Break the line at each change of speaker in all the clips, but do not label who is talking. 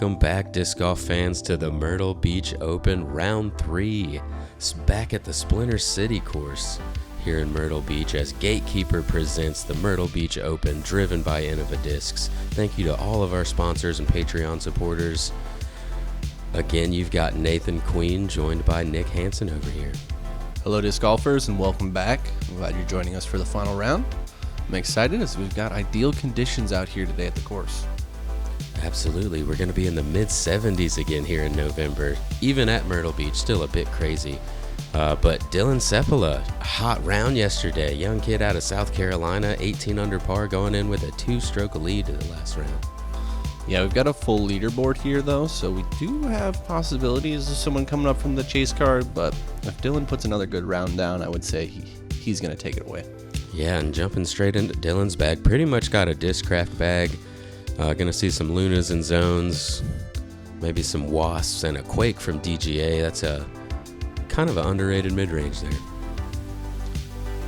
Welcome back, disc golf fans, to the Myrtle Beach Open Round 3. It's back at the Splinter City course here in Myrtle Beach as Gatekeeper presents the Myrtle Beach Open driven by Innova Discs. Thank you to all of our sponsors and Patreon supporters. Again, you've got Nathan Queen joined by Nick Hanson over here.
Hello, disc golfers, and welcome back. I'm glad you're joining us for the final round. I'm excited as we've got ideal conditions out here today at the course.
Absolutely. We're going to be in the mid-70s again here in November. Even at Myrtle Beach, still a bit crazy. But Dylan Seppala, hot round yesterday. Young kid out of South Carolina, 18 under par, going in with a 2-stroke lead to the last round.
Yeah, we've got a full leaderboard here, though, so we do have possibilities of someone coming up from the chase card, but if Dylan puts another good round down, I would say he's going to take it away. Yeah,
and jumping straight into Dylan's bag, pretty much got a Discraft bag. Gonna see some Lunas and Zones, maybe some Wasps and a Quake from DGA. That's a kind of an underrated mid-range there.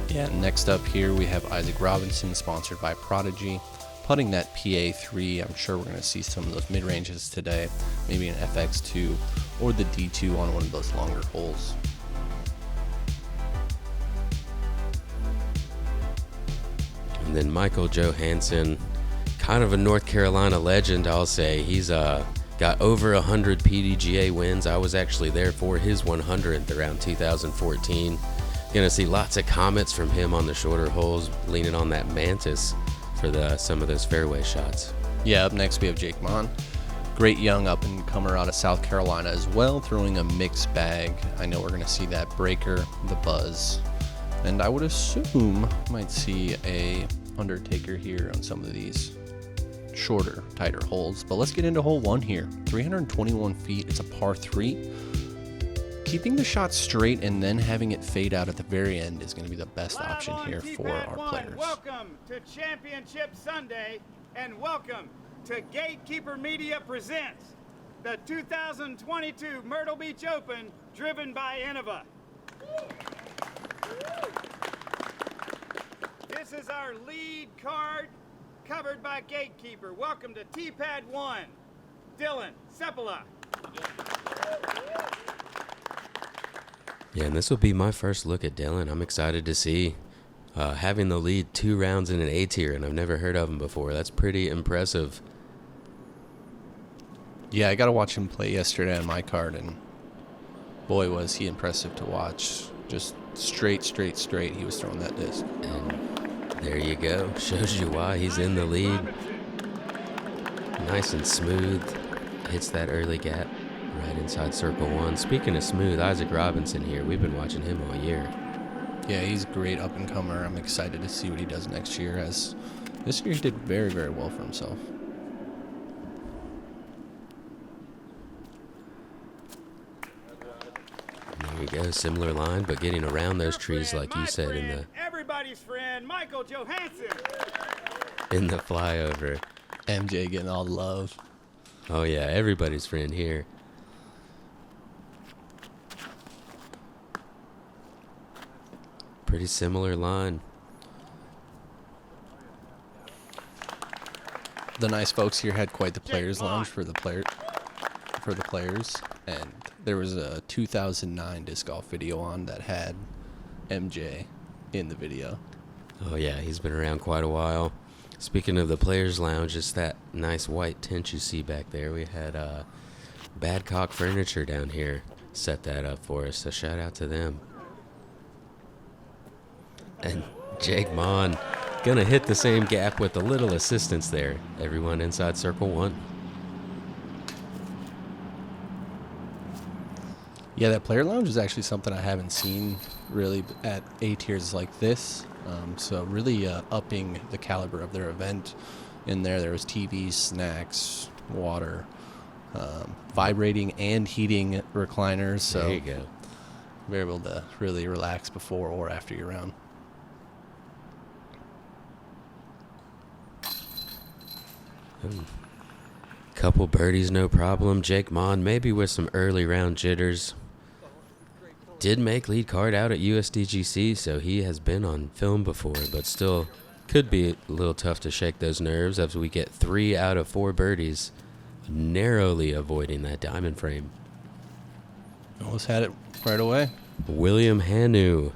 Yeah, next up here we have Isaac Robinson, sponsored by Prodigy. Putting that PA3, I'm sure we're going to see some of those mid-ranges today, maybe an FX2 or the D2 on one of those longer holes.
And then Michael Johansen, kind of a North Carolina legend, I'll say. He's got over 100 PDGA wins. I was actually there for his 100th around 2014. Going to see lots of comments from him on the shorter holes, leaning on that Mantis for some of those fairway shots.
Yeah, up next we have Jake Monn. Great young up-and-comer out of South Carolina as well, throwing a mixed bag. I know we're going to see that breaker, the buzz, and I would assume might see a undertaker here on some of these shorter, tighter holes. But let's get into hole 1 here. 321 feet. It's a par 3. Keeping the shot straight and then having it fade out at the very end is going to be the best option here for our players.
Welcome to Championship Sunday, and welcome to Gatekeeper Media presents the 2022 Myrtle Beach Open driven by Innova. This is our lead card covered by Gatekeeper. Welcome to T-Pad 1, Dylan Seppala.
Yeah, and this will be my first look at Dylan. I'm excited to see having the lead 2 rounds in an A-Tier, and I've never heard of him before. That's pretty impressive.
Yeah, I got to watch him play yesterday on my card, and boy, was he impressive to watch. Just straight. He was throwing that disc.
And there you go. Shows you why he's in the lead. Nice and smooth. Hits that early gap right inside circle 1. Speaking of smooth, Isaac Robinson here. We've been watching him all year.
Yeah, he's a great up-and-comer. I'm excited to see what he does next year, as this year he did very, very well for himself.
There you go. Similar line, but getting around those trees, like you said, in the
everybody's friend, Michael Johansen.
In the flyover.
MJ getting all the love.
Oh, yeah, everybody's friend here. Pretty similar line.
The nice folks here had quite the players' lounge for the players, and there was a 2009 disc golf video on that had MJ in the video.
Oh yeah, he's been around quite a while. Speaking of the players' lounge, it's that nice white tent you see back there. We had Badcock Furniture down here set that up for us, so shout out to them. And Jake Monn gonna hit the same gap with a little assistance there. Everyone inside circle 1.
Yeah, that player lounge is actually something I haven't seen really at A-tiers like this. So really upping the caliber of their event. In there was TVs, snacks, water, vibrating and heating recliners. So
there you go.
You're able to really relax before or after your round.
Couple birdies, no problem. Jake Monn, maybe with some early round jitters. Did make lead card out at USDGC, so he has been on film before, but still could be a little tough to shake those nerves as we get 3 out of 4 birdies narrowly avoiding that diamond frame.
Almost had it right away.
William Hanu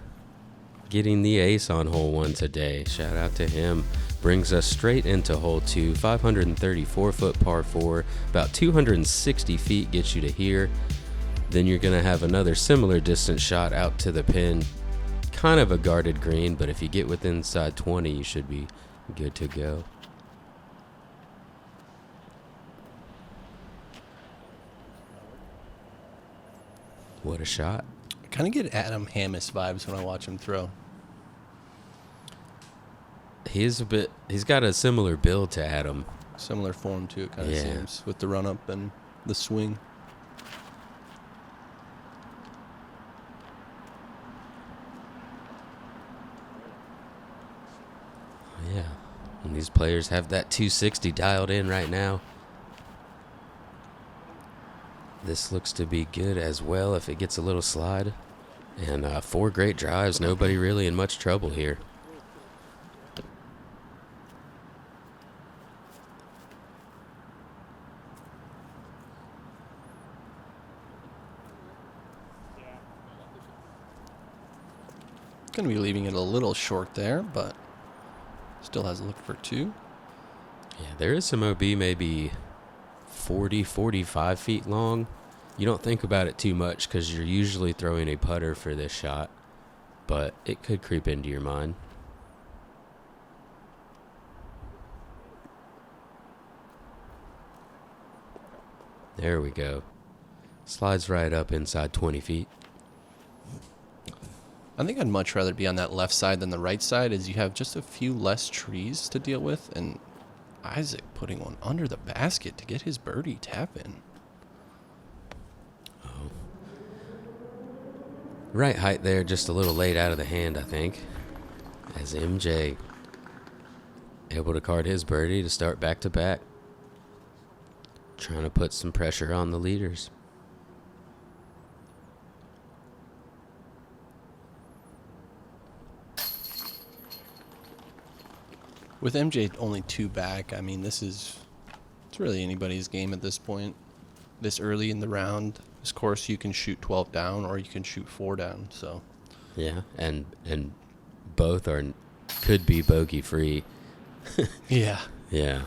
getting the ace on hole 1 today. Shout out to him. Brings us straight into hole 2, 534-foot par 4. About 260 feet gets you to here. Then you're going to have another similar distance shot out to the pin. Kind of a guarded green, but if you get within inside 20, you should be good to go. What a shot.
I kind of get Adam Hammis vibes when I watch him throw.
He's got a similar build to Adam.
Similar form, too, it kind of seems, with the run-up and the swing.
Yeah, and these players have that 260 dialed in right now. This looks to be good as well if it gets a little slide. And 4 great drives, nobody really in much trouble here.
Going to be leaving it a little short there, but still has a look for 2.
Yeah, there is some OB maybe 40, 45 feet long. You don't think about it too much because you're usually throwing a putter for this shot, but it could creep into your mind. There we go. Slides right up inside 20 feet.
I think I'd much rather be on that left side than the right side, as you have just a few less trees to deal with, and Isaac putting one under the basket to get his birdie tap in.
Oh. Right height there, just a little late out of the hand, I think. As MJ able to card his birdie to start back to back. Trying to put some pressure on the leaders.
With MJ only 2 back, I mean, it's really anybody's game at this point. This early in the round, this course, you can shoot 12 down or you can shoot 4 down. So,
yeah, and both could be bogey free.
yeah.
Yeah.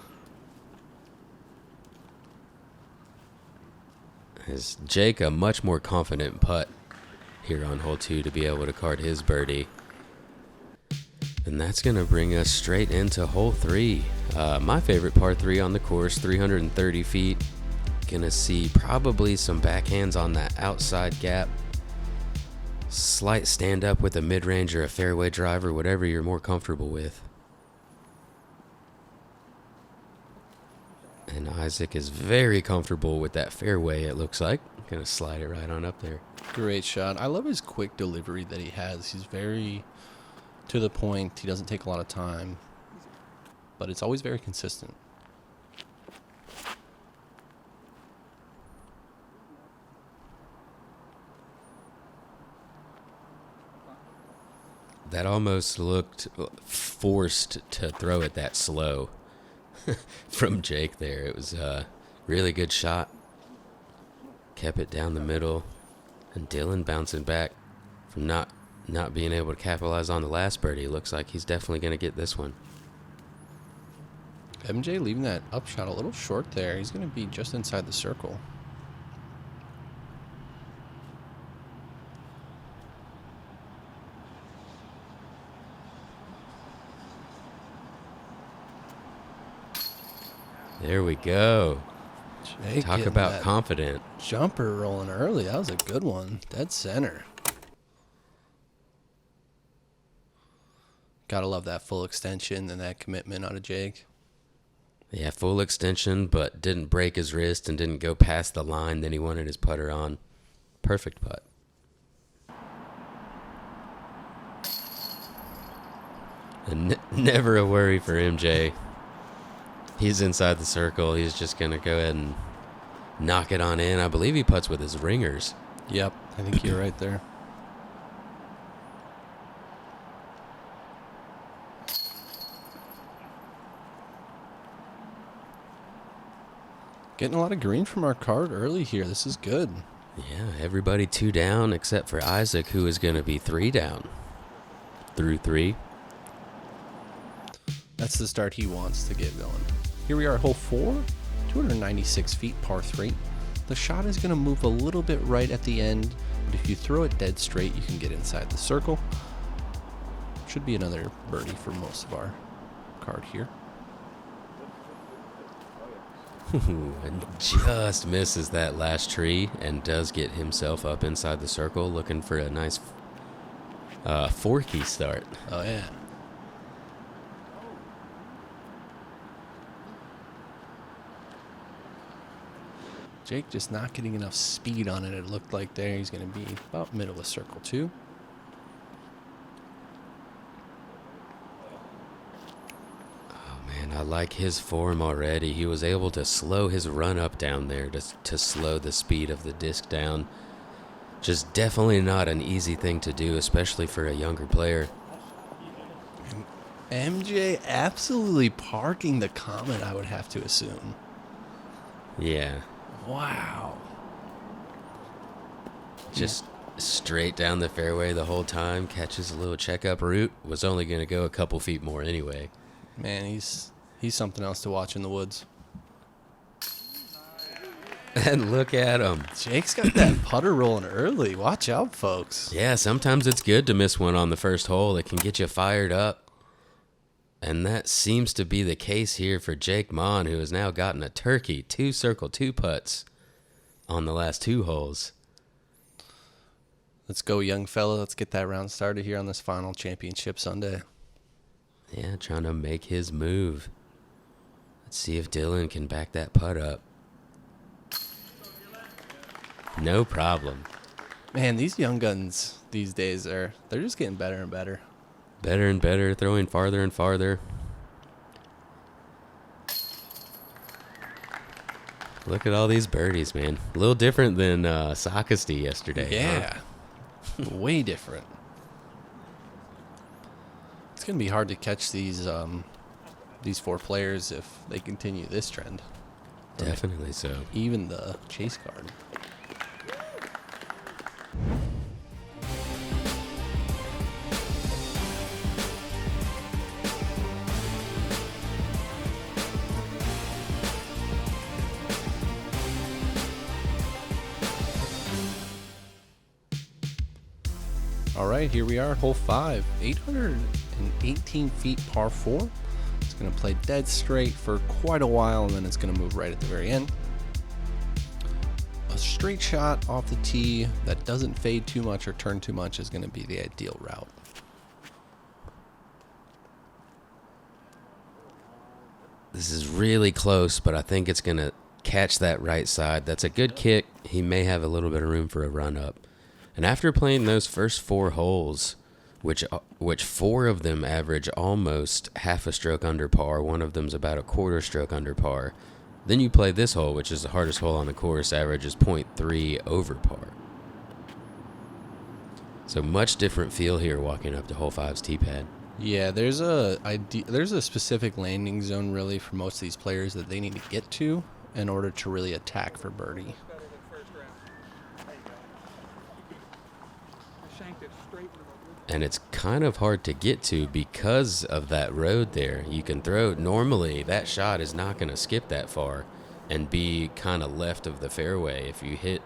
As Jake a much more confident putt here on hole 2 to be able to card his birdie. And that's going to bring us straight into hole 3. My favorite par 3 on the course, 330 feet. Going to see probably some backhands on that outside gap. Slight stand up with a mid-range or a fairway driver, whatever you're more comfortable with. And Isaac is very comfortable with that fairway, it looks like. Going to slide it right on up there.
Great shot. I love his quick delivery that he has. He's very to the point. He doesn't take a lot of time, but it's always very consistent.
That almost looked forced to throw it that slow from Jake there. It was a really good shot. Kept it down the middle. And Dylan bouncing back from not being able to capitalize on the last birdie. Looks like he's definitely going to get this one.
MJ leaving that upshot a little short there. He's going to be just inside the circle.
There we go.
Jake
Talk
getting
about
that
confident.
jumper rolling early. That was a good one. Dead center. Gotta love that full extension and that commitment out of Jake.
Yeah, full extension, but didn't break his wrist and didn't go past the line that he wanted his putter on. Perfect putt. And never a worry for MJ. He's inside the circle. He's just going to go ahead and knock it on in. I believe he putts with his ringers.
Yep, I think you're right there. Getting a lot of green from our card early here. This is good.
Yeah, everybody 2 down except for Isaac, who is going to be 3 down through 3.
That's the start he wants to get going. Here we are, hole 4, 296 feet, par 3. The shot is going to move a little bit right at the end, but if you throw it dead straight, you can get inside the circle. Should be another birdie for most of our card here.
And just misses that last tree and does get himself up inside the circle, looking for a nice forky start.
Oh, yeah. Jake just not getting enough speed on it. It looked like there. He's going to be about middle of circle 2.
Man, I like his form already. He was able to slow his run up down there to slow the speed of the disc down. Just definitely not an easy thing to do, especially for a younger player.
MJ absolutely parking the Comet, I would have to assume.
Yeah.
Wow.
Just straight down the fairway the whole time. Catches a little checkup route. Was only going to go a couple feet more anyway.
Man, he's something else to watch in the woods.
And look at him.
Jake's got that putter rolling early. Watch out, folks.
Yeah, sometimes it's good to miss one on the first hole. It can get you fired up. And that seems to be the case here for Jake Monn, who has now gotten a turkey 2 circle 2 putts on the last 2 holes.
Let's go, young fella. Let's get that round started here on this final championship Sunday.
Yeah, trying to make his move. Let's see if Dylan can back that putt up. No problem.
Man, these young guns these days they're just getting better and better.
Better and better, throwing farther and farther. Look at all these birdies, man. A little different than Socastee yesterday.
Yeah. Huh? Way different. It's going to be hard to catch these 4 players if they continue this trend.
Definitely so.
Even the chase card. All right, here we are, hole 5, 818 feet, par 4. It's going to play dead straight for quite a while, and then it's going to move right at the very end. A straight shot off the tee that doesn't fade too much or turn too much is going to be the ideal route.
This is really close, but I think it's going to catch that right side. That's a good kick. He may have a little bit of room for a run up. And after playing those first 4 holes, which 4 of them average almost half a stroke under par, one of them's about a quarter stroke under par, then you play this hole, which is the hardest hole on the course, averages 0.3 over par. So much different feel here walking up to hole 5's tee pad.
Yeah, there's a specific landing zone really for most of these players that they need to get to in order to really attack for birdie.
And it's kind of hard to get to because of that road there. You can throw, normally that shot is not going to skip that far and be kind of left of the fairway. If you hit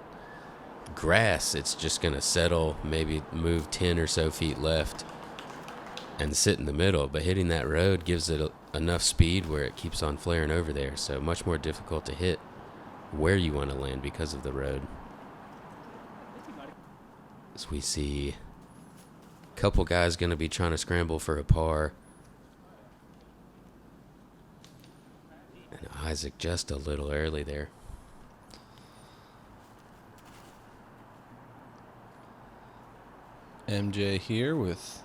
grass, it's just going to settle, maybe move 10 or so feet left and sit in the middle. But hitting that road gives it enough speed where it keeps on flaring over there. So much more difficult to hit where you want to land because of the road. As we see couple guys going to be trying to scramble for a par. And Isaac just a little early there.
MJ here with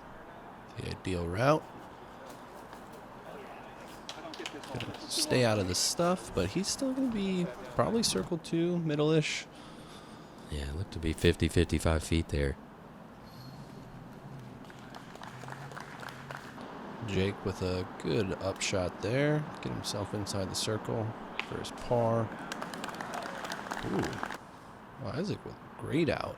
the ideal route. Gonna stay out of the stuff, but he's still going to be probably circle 2, middle-ish.
Yeah, look to be 50, 55 feet there.
Jake with a good upshot there. Get himself inside the circle for his par. Ooh. Well, Isaac with a great out.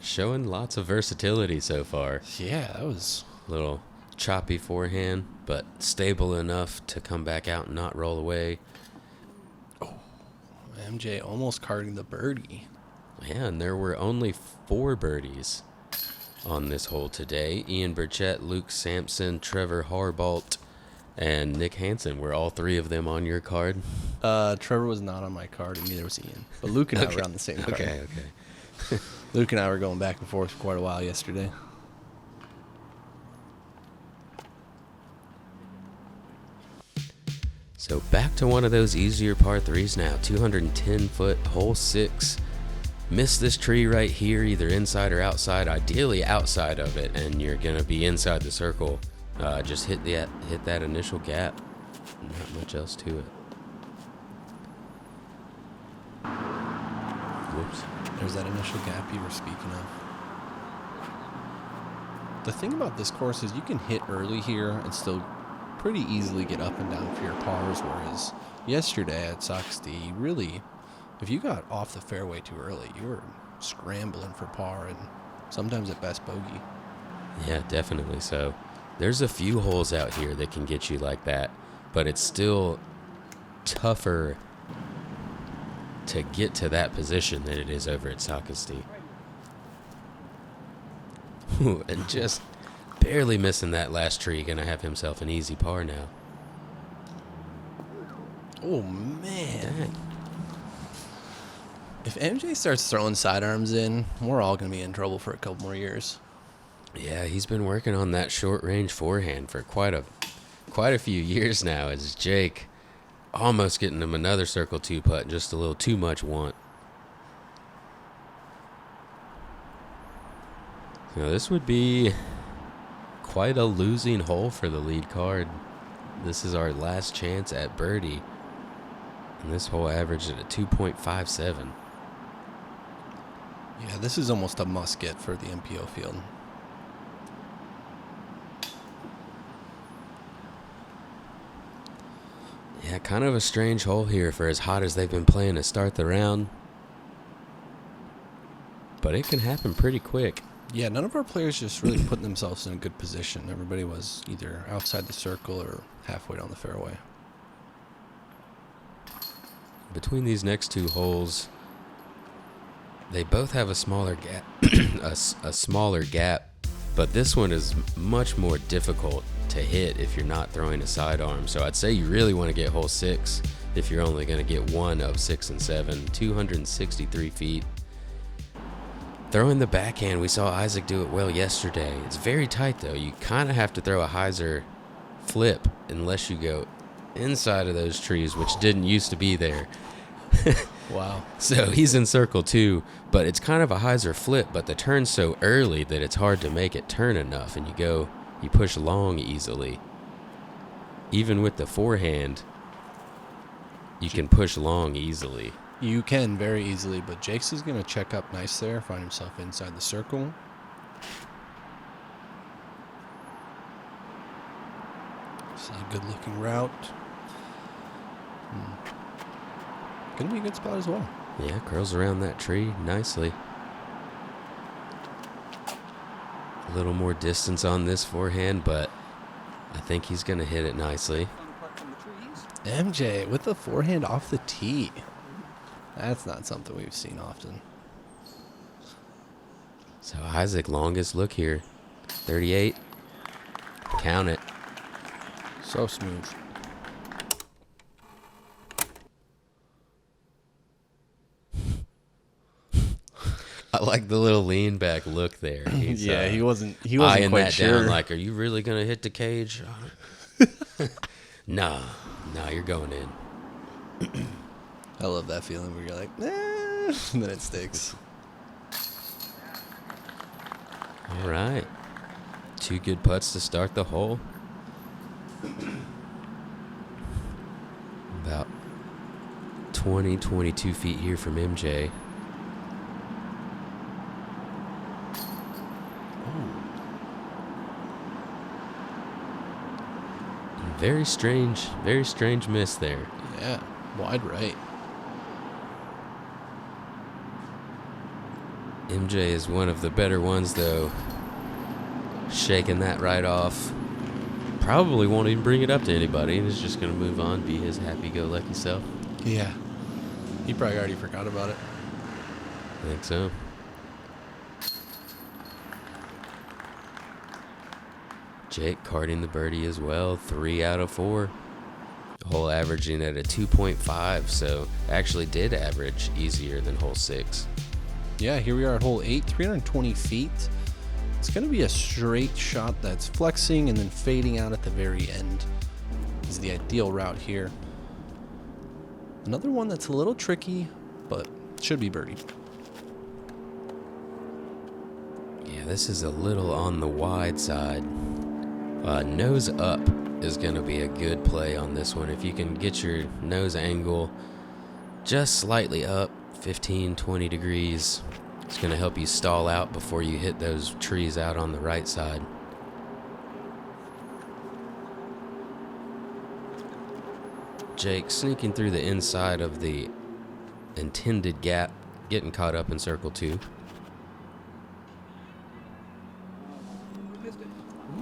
Showing lots of versatility so far.
Yeah, that was...
Little choppy forehand, but stable enough to come back out and not roll away.
MJ almost carding the birdie.
Yeah, and there were only 4 birdies on this hole today. Ian Burchett, Luke Sampson, Trevor Harbault, and Nick Hanson. Were all 3 of them on your card?
Trevor was not on my card, and neither was Ian. But Luke and I were on the same card.
Okay.
Luke and I were going back and forth for quite a while yesterday.
So back to one of those easier par 3s now. 210-foot hole 6. Miss this tree right here, either inside or outside. Ideally outside of it, and you're gonna be inside the circle. Just hit that initial gap. Not much else to it. Whoops.
There's that initial gap you were speaking of. The thing about this course is you can hit early here and still pretty easily get up and down for your pars, whereas yesterday at Socastee, really, if you got off the fairway too early, you were scrambling for par and sometimes at best bogey.
Yeah, definitely so. There's a few holes out here that can get you like that, but it's still tougher to get to that position than it is over at Socastee. And just barely missing that last tree. Gonna have himself an easy par now.
Oh, man.
Dang.
If MJ starts throwing sidearms in, we're all going to be in trouble for a couple more years.
Yeah, he's been working on that short range forehand for quite a few years now, as Jake almost getting him another circle 2 putt, just a little too much want. Now this would be quite a losing hole for the lead card. This is our last chance at birdie, and this hole averaged at a 2.57.
Yeah, this is almost a must get for the MPO field.
Yeah, kind of a strange hole here for as hot as they've been playing to start the round. But it can happen pretty quick.
Yeah, none of our players just really putting themselves in a good position. Everybody was either outside the circle or halfway down the fairway.
Between these next 2 holes, they both have a smaller gap, a smaller gap, but this one is much more difficult to hit if you're not throwing a sidearm. So I'd say you really want to get hole 6 if you're only going to get one of 6 and 7. 263 feet. Throwing the backhand, we saw Isaac do it well yesterday. It's very tight though. You kind of have to throw a hyzer flip unless you go inside of those trees, which didn't used to be there.
Wow.
So he's in circle 2, but it's kind of a hyzer flip, but the turn's so early that it's hard to make it turn enough, and you push long easily. Even with the forehand, you can push long easily.
You can very easily, but Jake's is going to check up nice there, find himself inside the circle. This is a good looking route. Going to be a good spot as well.
Yeah, curls around that tree nicely. A little more distance on this forehand, but I think he's going to hit it nicely.
MJ with the forehand off the tee. That's not something we've seen often.
So Isaac, longest look here. 38. Count it.
So smooth.
I like the little lean back look there. He's,
Yeah, he wasn't
eyeing
quite
that
sure.
down like, are you really going to hit the cage? Nah, you're going in.
I love that feeling where you're like, nah, and then it sticks.
All right. 2 good putts to start the hole. About 22 feet here from MJ. Very strange miss there.
Yeah, wide right.
MJ is one of the better ones, though. Shaking that right off. Probably won't even bring it up to anybody and is just going to move on, be his happy-go-lucky self.
Yeah. He probably already forgot about it.
I think so. Jake carding the birdie as well, 3 out of 4. Hole averaging at a 2.5, so actually did average easier than hole 6.
Yeah, here we are at hole 8, 320 feet. It's going to be a straight shot that's flexing and then fading out at the very end. Is the ideal route here. Another one that's a little tricky, but should be birdie.
Yeah, this is a little on the wide side. Nose up is going to be a good play on this one. If you can get your nose angle just slightly up, 15, 20 degrees, it's going to help you stall out before you hit those trees out on the right side. Jake sneaking through the inside of the intended gap, getting caught up in circle 2.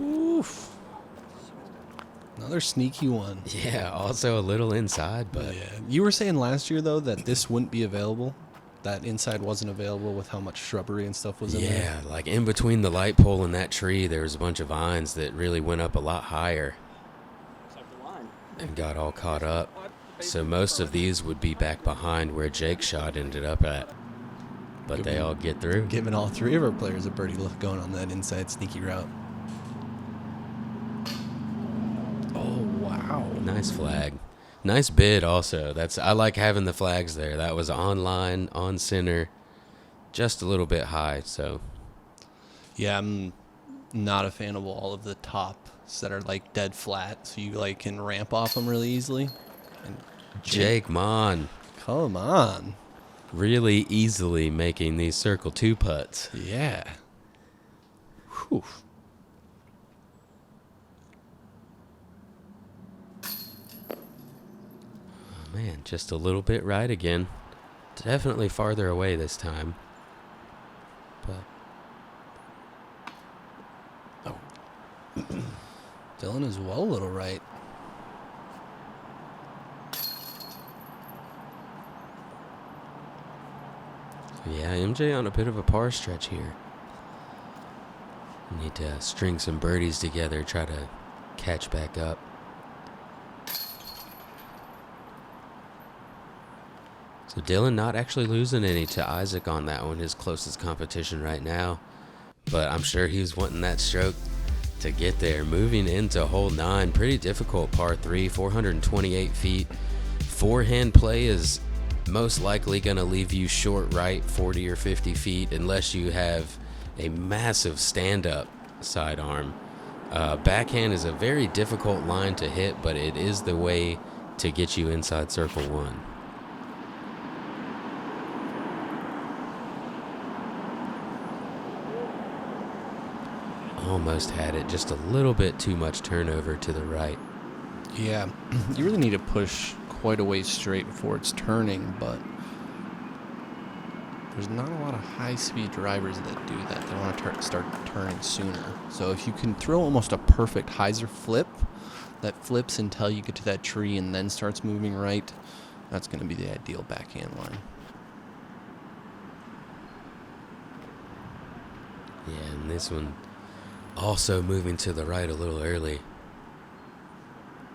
Oof. Another sneaky one.
Yeah, also a little inside, but...
Yeah. You were saying last year, though, that this wouldn't be available? That inside wasn't available with how much shrubbery and stuff was in there?
Yeah, like in between the light pole and that tree, there was a bunch of vines that really went up a lot higher and got all caught up. So most of these would be back behind where Jake's shot ended up at. But they all get through.
Giving all 3 of our players a birdie look going on that inside sneaky route. Oh, wow.
Nice flag. Nice bid also. I like having the flags there. That was on line, on center, just a little bit high, so.
Yeah, I'm not a fan of all of the tops that are like dead flat, so you like can ramp off them really easily. And
Jake Monn.
Come on.
Really easily making these circle 2 putts.
Yeah. Whew.
Man, just a little bit right again. Definitely farther away this time. But
Dylan is well a little right.
yeah, MJ on a bit of a par stretch here. Need to string some birdies together, try to catch back up. So Dylan not actually losing any to Isaac on that one, his closest competition right now. But I'm sure he was wanting that stroke to get there. Moving into hole 9, pretty difficult par 3, 428 feet. Forehand play is most likely going to leave you short right 40 or 50 feet unless you have a massive stand-up sidearm. Backhand is a very difficult line to hit, but it is the way to get you inside circle 1. Almost had it, just a little bit too much turnover to the right.
Yeah, you really need to push quite a ways straight before it's turning, but there's not a lot of high-speed drivers that do that. They want to start turning sooner. So if you can throw almost a perfect hyzer flip that flips until you get to that tree and then starts moving right, that's going to be the ideal backhand line.
Yeah, and this one also moving to the right a little early.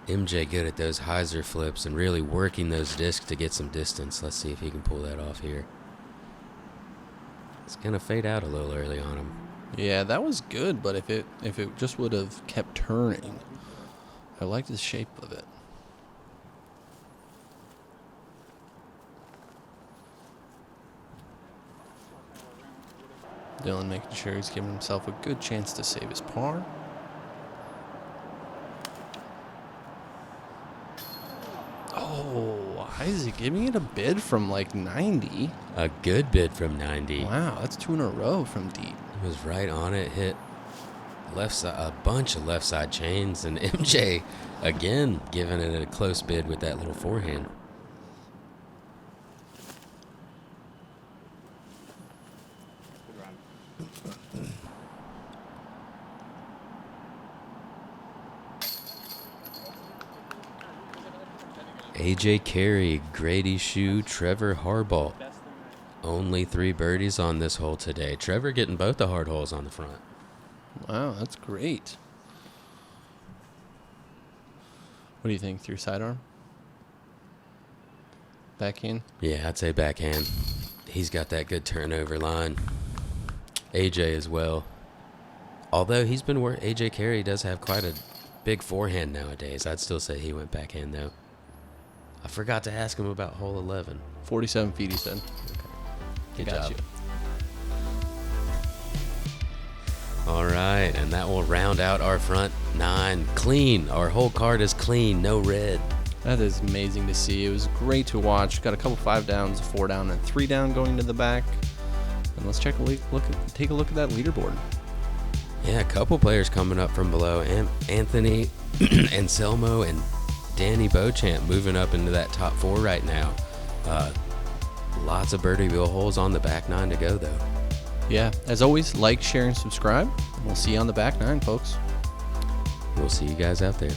MJ good at those hyzer flips and really working those discs to get some distance. Let's see if he can pull that off here. It's going to fade out a little early on him.
Yeah, that was good, but if it just would have kept turning, I like the shape of it. Dylan making sure he's giving himself a good chance to save his par. Oh, Isaac giving it a bid from like 90.
A good bid from 90.
Wow, that's 2 in a row from deep.
He was right on it, hit left side, a bunch of left side chains, and MJ again giving it a close bid with that little forehand. AJ Carey, Grady Shue, Trevor Harbaugh. Only 3 birdies on this hole today. Trevor getting both the hard holes on the front.
Wow, that's great. What do you think? Through sidearm? Backhand?
Yeah, I'd say backhand. He's got that good turnover line. AJ as well. Although he's been AJ Carey does have quite a big forehand nowadays. I'd still say he went backhand though. I forgot to ask him about hole 11.
47 feet, he said.
Okay. Good
Got
job.
you.
All right, and that will round out our front 9. Clean. Our whole card is clean, no red.
That is amazing to see. It was great to watch. Got a couple 5 downs, 4 down, and 3 down going to the back. And let's take a look at that leaderboard.
Yeah, a couple players coming up from below. Anthony Anselmo and Danny Beauchamp moving up into that top 4 right now. Lots of birdie wheel holes on the back 9 to go, though.
Yeah, as always, like, share, and subscribe. We'll see you on the back 9, folks.
We'll see you guys out there.